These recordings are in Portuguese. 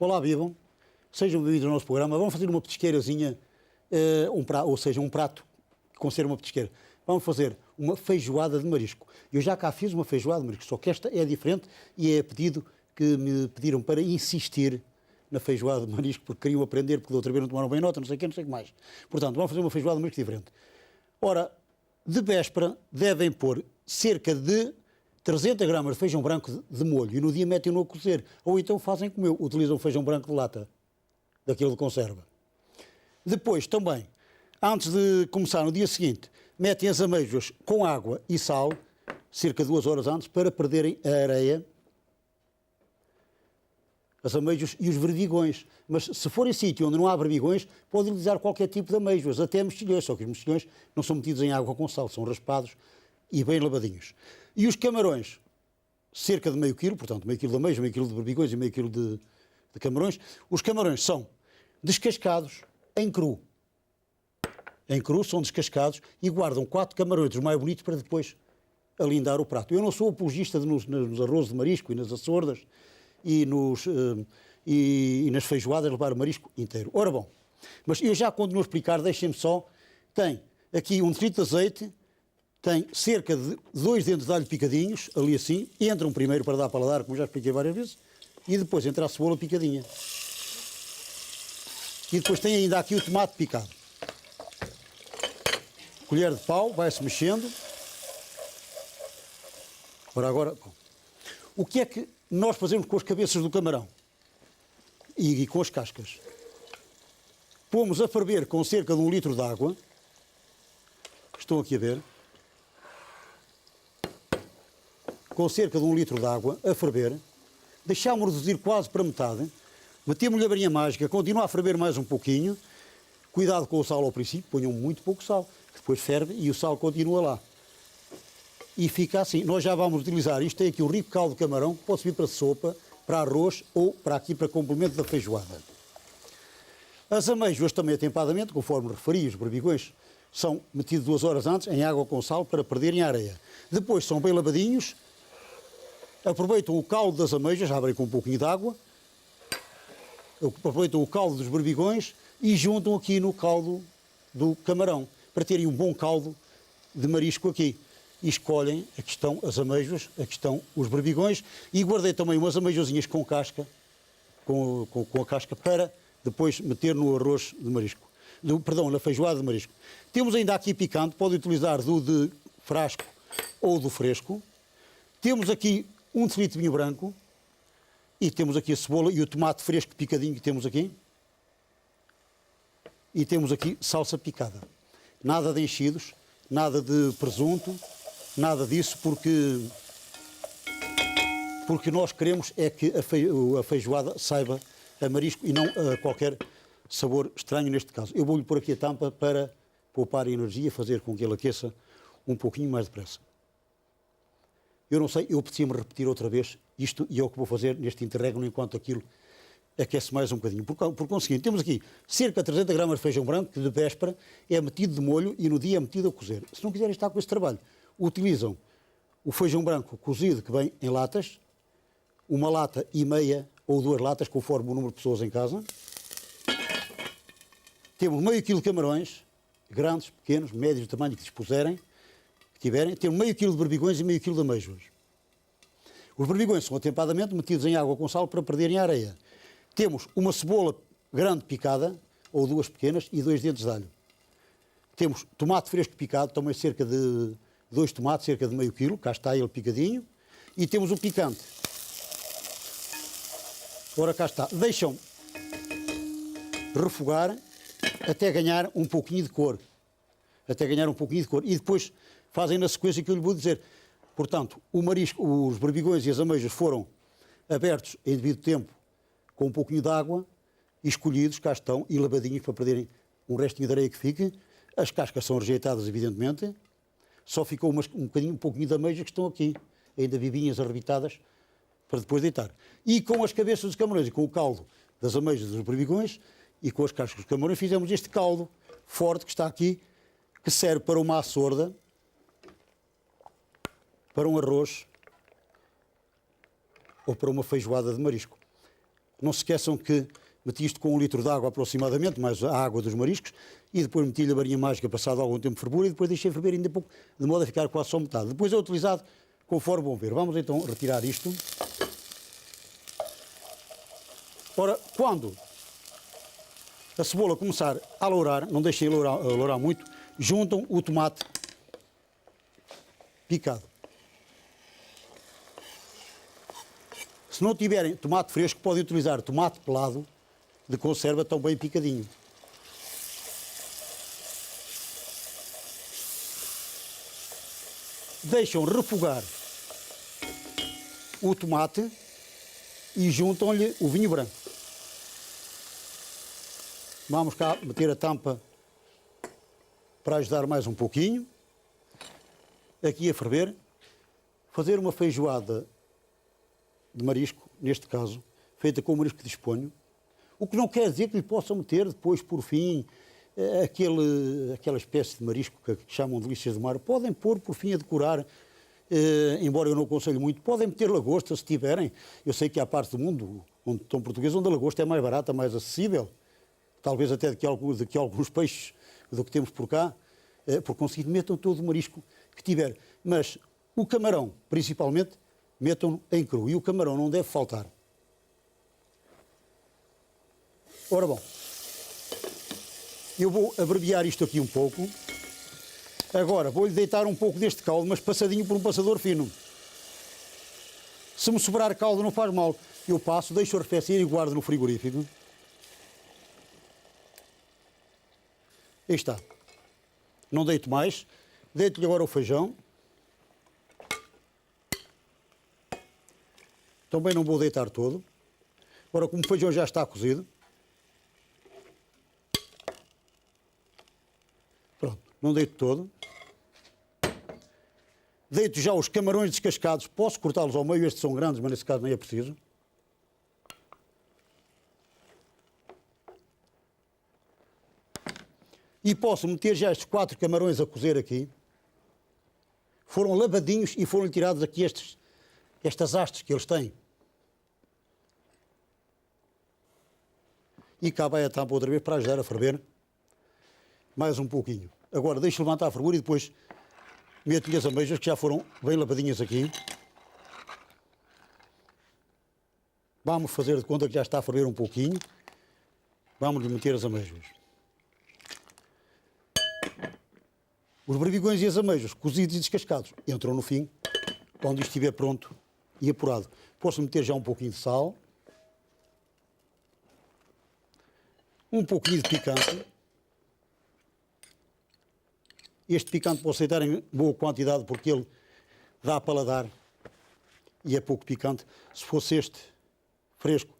Olá, vivam. Sejam bem-vindos ao nosso programa. Vamos fazer uma petisqueirazinha, ou seja, um prato com ser uma petisqueira. Vamos fazer uma feijoada de marisco. Eu já cá fiz uma feijoada de marisco, só que esta é diferente e é pedido que me pediram para insistir na feijoada de marisco, porque queriam aprender, porque da outra vez não tomaram bem nota, não sei o que mais. Portanto, vamos fazer uma feijoada de marisco diferente. Ora, de véspera devem pôr cerca de 300 gramas de feijão branco de molho e no dia metem-no a cozer. Ou então fazem como eu, utilizam feijão branco de lata, daquele de conserva. Depois, também, antes de começar no dia seguinte, metem as amêijoas com água e sal, cerca de 2 horas antes, para perderem a areia, as amêijoas e os berbigões. Mas se for em sítio onde não há berbigões, pode utilizar qualquer tipo de amêijoas, até mexilhões, só que os mexilhões não são metidos em água com sal, são raspados e bem lavadinhos. E os camarões, cerca de meio quilo, portanto, meio quilo de amêijoas, meio quilo de berbigões e meio quilo de camarões. Os camarões são descascados em cru. Em cru, são descascados e guardam 4 camarões dos mais bonitos para depois alindar o prato. Eu não sou apologista nos arrozes de marisco e nas açordas e nas feijoadas levar o marisco inteiro. Ora bom, mas eu já continuo a explicar, deixem-me só, tem aqui 1 litro de azeite, tem cerca de 2 dentes de alho picadinhos, ali assim, entram primeiro para dar paladar, como já expliquei várias vezes, e depois entra a cebola picadinha. E depois tem ainda aqui o tomate picado. Colher de pau, vai-se mexendo. Agora, o que é que nós fazemos com as cabeças do camarão? E com as cascas? Pomos a ferver com cerca de 1 litro de água. Estão aqui a ver. Com cerca de 1 litro de água a ferver. Deixámos reduzir quase para metade. Metemos-lhe a varinha mágica, continua a ferver mais um pouquinho. Cuidado com o sal ao princípio, ponham muito pouco sal. Depois ferve e o sal continua lá. E fica assim. Nós já vamos utilizar, isto tem aqui um rico caldo de camarão, que pode servir para sopa, para arroz ou para aqui para complemento da feijoada. As amêijoas também atempadamente, conforme referi, os berbigões, são metidos 2 horas antes em água com sal para perderem a areia. Depois são bem lavadinhos, aproveitam o caldo das amêijoas, abrem com um pouquinho de água, aproveitam o caldo dos berbigões e juntam aqui no caldo do camarão, para terem um bom caldo de marisco aqui. E escolhem, aqui estão as amêijoas, aqui estão os berbigões, e guardei também umas ameijoazinhas com casca, com a casca, para depois meter no arroz de marisco. Na feijoada de marisco. Temos ainda aqui picante, pode utilizar do de frasco ou do fresco. Temos aqui 1 decilitro de vinho branco, e temos aqui a cebola e o tomate fresco picadinho que temos aqui. E temos aqui salsa picada. Nada de enchidos, nada de presunto, nada disso, porque nós queremos é que a feijoada saiba a marisco e não a qualquer sabor estranho neste caso. Eu vou-lhe pôr aqui a tampa para poupar energia, fazer com que ele aqueça um pouquinho mais depressa. Eu não sei, eu apetecia-me repetir outra vez isto e é o que vou fazer neste interregno enquanto aquilo aquece mais um bocadinho. Por conseguinte, temos aqui cerca de 300 gramas de feijão branco, que de véspera é metido de molho e no dia é metido a cozer. Se não quiserem estar com esse trabalho, utilizam o feijão branco cozido que vem em latas, 1 lata e meia ou 2 latas, conforme o número de pessoas em casa. Temos meio quilo de camarões, grandes, pequenos, médios, do tamanho que dispuserem, que tiverem. Temos meio quilo de berbigões e meio quilo de amêijoas. Os berbigões são atempadamente metidos em água com sal para perderem a areia. Temos uma cebola grande picada, ou 2 pequenas, e 2 dentes de alho. Temos tomate fresco picado, também cerca de 2 tomates, cerca de meio quilo, cá está ele picadinho. E temos o picante. Ora, cá está. Deixam refogar até ganhar um pouquinho de cor. Até ganhar um pouquinho de cor. E depois fazem na sequência que eu lhe vou dizer. Portanto, o marisco, os berbigões e as ameijas foram abertos em devido tempo com um pouquinho de água, e escolhidos, cá estão, e lavadinhos para perderem um restinho de areia que fique. As cascas são rejeitadas, evidentemente. Só ficou um pouquinho de ameija que estão aqui, ainda vivinhas, arrebitadas, para depois deitar. E com as cabeças dos camarões e com o caldo das ameijas dos berbigões e com as cascas dos camarões fizemos este caldo forte que está aqui, que serve para uma açorda, para um arroz ou para uma feijoada de marisco. Não se esqueçam que meti isto com 1 litro de água aproximadamente, mais a água dos mariscos, e depois meti-lhe a varinha mágica passado algum tempo de fervura e depois deixei ferver ainda pouco, de modo a ficar quase só metade. Depois é utilizado conforme vão ver. Vamos então retirar isto. Ora, quando a cebola começar a lourar, não deixem lourar muito, juntam o tomate picado. Se não tiverem tomate fresco, podem utilizar tomate pelado de conserva tão bem picadinho. Deixam refogar o tomate e juntam-lhe o vinho branco. Vamos cá meter a tampa para ajudar mais um pouquinho. Aqui a ferver. Fazer uma feijoada de marisco, neste caso, feita com o marisco que disponho. O que não quer dizer que lhe possam meter depois, por fim, aquela espécie de marisco que chamam de delícias do mar. Podem pôr, por fim, a decorar, embora eu não aconselho muito, podem meter lagosta se tiverem. Eu sei que há partes do mundo, onde estão portugueses, onde a lagosta é mais barata, mais acessível, talvez até do que alguns peixes do que temos por cá. Por conseguinte, metam todo o marisco que tiver. Mas o camarão, principalmente, metam-no em cru. E o camarão não deve faltar. Ora bom, eu vou abreviar isto aqui um pouco. Agora, vou-lhe deitar um pouco deste caldo, mas passadinho por um passador fino. Se me sobrar caldo não faz mal. Eu passo, deixo arrefecer e guardo no frigorífico. Aí está. Não deito mais. Deito-lhe agora o feijão. Também não vou deitar todo. Agora, como o feijão já está cozido. Pronto, não deito todo. Deito já os camarões descascados. Posso cortá-los ao meio, estes são grandes, mas nesse caso nem é preciso. E posso meter já estes 4 camarões a cozer aqui. Foram lavadinhos e foram tirados aqui estas hastes que eles têm. E cá vai a tampa outra vez para ajudar a ferver mais um pouquinho. Agora deixo levantar a fervura e depois meto-lhe as ameijas que já foram bem lavadinhas aqui. Vamos fazer de conta que já está a ferver um pouquinho. Vamos-lhe meter as ameijas. Os barbigões e as ameijas, cozidos e descascados, entram no fim, quando isto estiver pronto e apurado. Posso meter já um pouquinho de sal. Um pouquinho de picante. Este picante posso aceitar em boa quantidade porque ele dá a paladar e é pouco picante. Se fosse este fresco,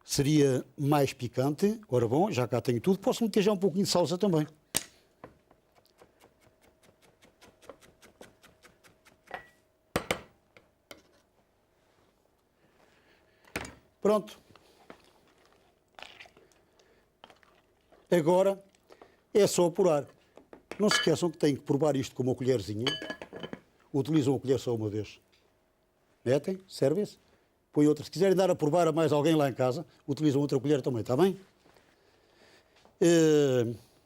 seria mais picante. Ora bom, já cá tenho tudo. Posso meter já um pouquinho de salsa também. Pronto. Agora é só apurar. Não se esqueçam que têm que provar isto com uma colherzinha. Utilizam a colher só uma vez. Metem, servem-se, põem outra. Se quiserem dar a provar a mais alguém lá em casa, utilizam outra colher também, está bem?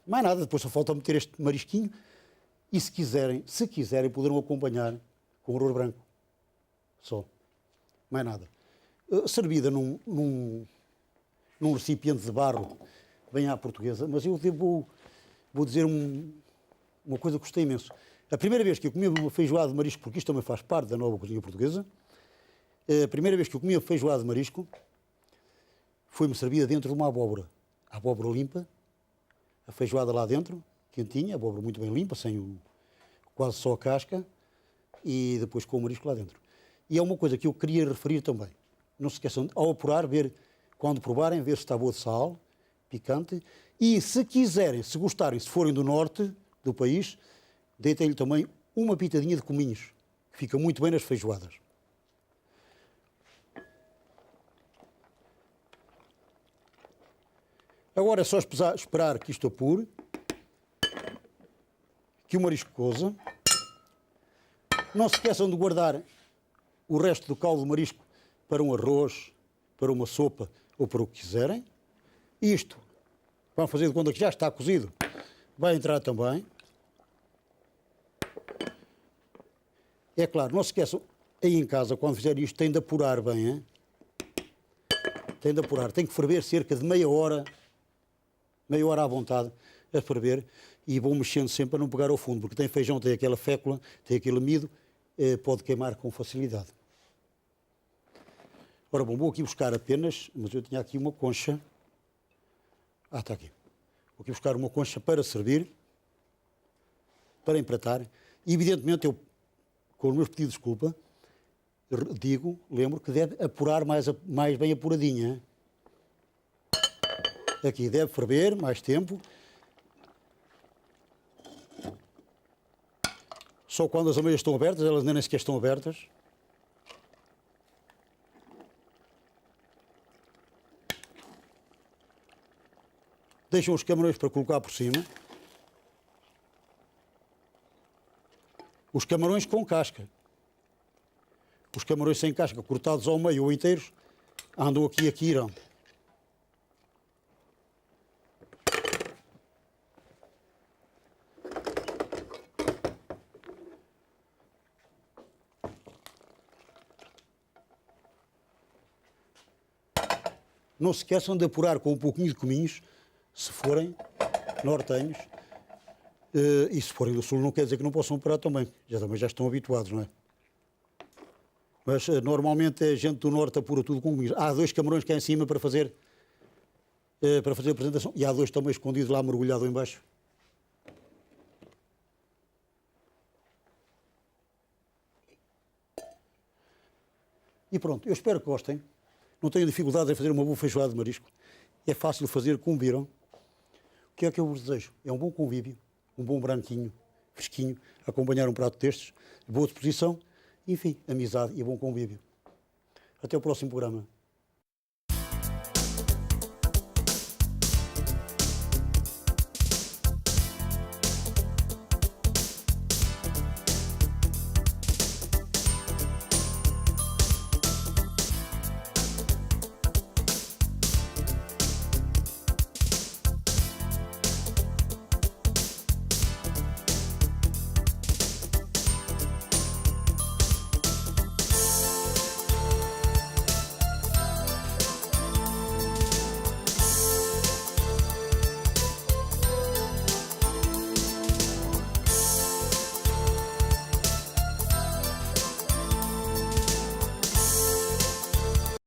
Mais nada, depois só falta meter este marisquinho. E se quiserem, poderão acompanhar com arroz branco. Só. Mais nada. Servida num recipiente de barro, bem à portuguesa, mas eu vou dizer uma coisa que gostei imenso. A primeira vez que eu comi uma feijoada de marisco, porque isto também faz parte da nova cozinha portuguesa, a primeira vez que eu comi uma feijoada de marisco, foi-me servida dentro de uma abóbora. A abóbora limpa, a feijoada lá dentro, quentinha, a abóbora muito bem limpa, sem quase só a casca, e depois com o marisco lá dentro. E é uma coisa que eu queria referir também. Não se esqueçam, ao apurar, quando provarem, ver se está boa de sal, picante. E se quiserem, se gostarem, se forem do norte do país, deitem-lhe também uma pitadinha de cominhos, que fica muito bem nas feijoadas. Agora é só esperar que isto apure, que o marisco coza. Não se esqueçam de guardar o resto do caldo do marisco para um arroz, para uma sopa ou para o que quiserem. Isto, vão fazer de conta que já está cozido, vai entrar também. É claro, não se esqueçam, aí em casa, quando fizer isto, tem de apurar bem, hein? Tem de apurar, tem que ferver cerca de meia hora à vontade, a ferver, e vão mexendo sempre para não pegar ao fundo, porque tem feijão, tem aquela fécula, tem aquele amido, pode queimar com facilidade. Ora bom, vou aqui buscar apenas, mas eu tinha aqui uma concha. Está aqui. Vou aqui buscar uma concha para servir, para empratar. E, evidentemente, eu, com os meus pedidos de desculpa, lembro que deve apurar mais bem apuradinha. Aqui deve ferver mais tempo. Só quando as ameias estão abertas, elas nem sequer estão abertas. Deixam os camarões para colocar por cima. Os camarões com casca. Os camarões sem casca, cortados ao meio ou inteiros, andam aqui e irão. Não se esqueçam de apurar com um pouquinho de cominhos, se forem nortenhos, e se forem do sul não quer dizer que não possam apurar também já estão habituados, não é? Mas normalmente a gente do norte apura tudo com cominhos. Há 2 camarões cá em cima para fazer a apresentação, e há 2 também escondidos lá, mergulhados em baixo. E pronto, eu espero que gostem. Não tenho dificuldade em fazer uma boa feijoada de marisco. É fácil de fazer, como viram. O que é que eu vos desejo? É um bom convívio, um bom branquinho, fresquinho, acompanhar um prato destes, de boa disposição, enfim, amizade e bom convívio. Até o próximo programa.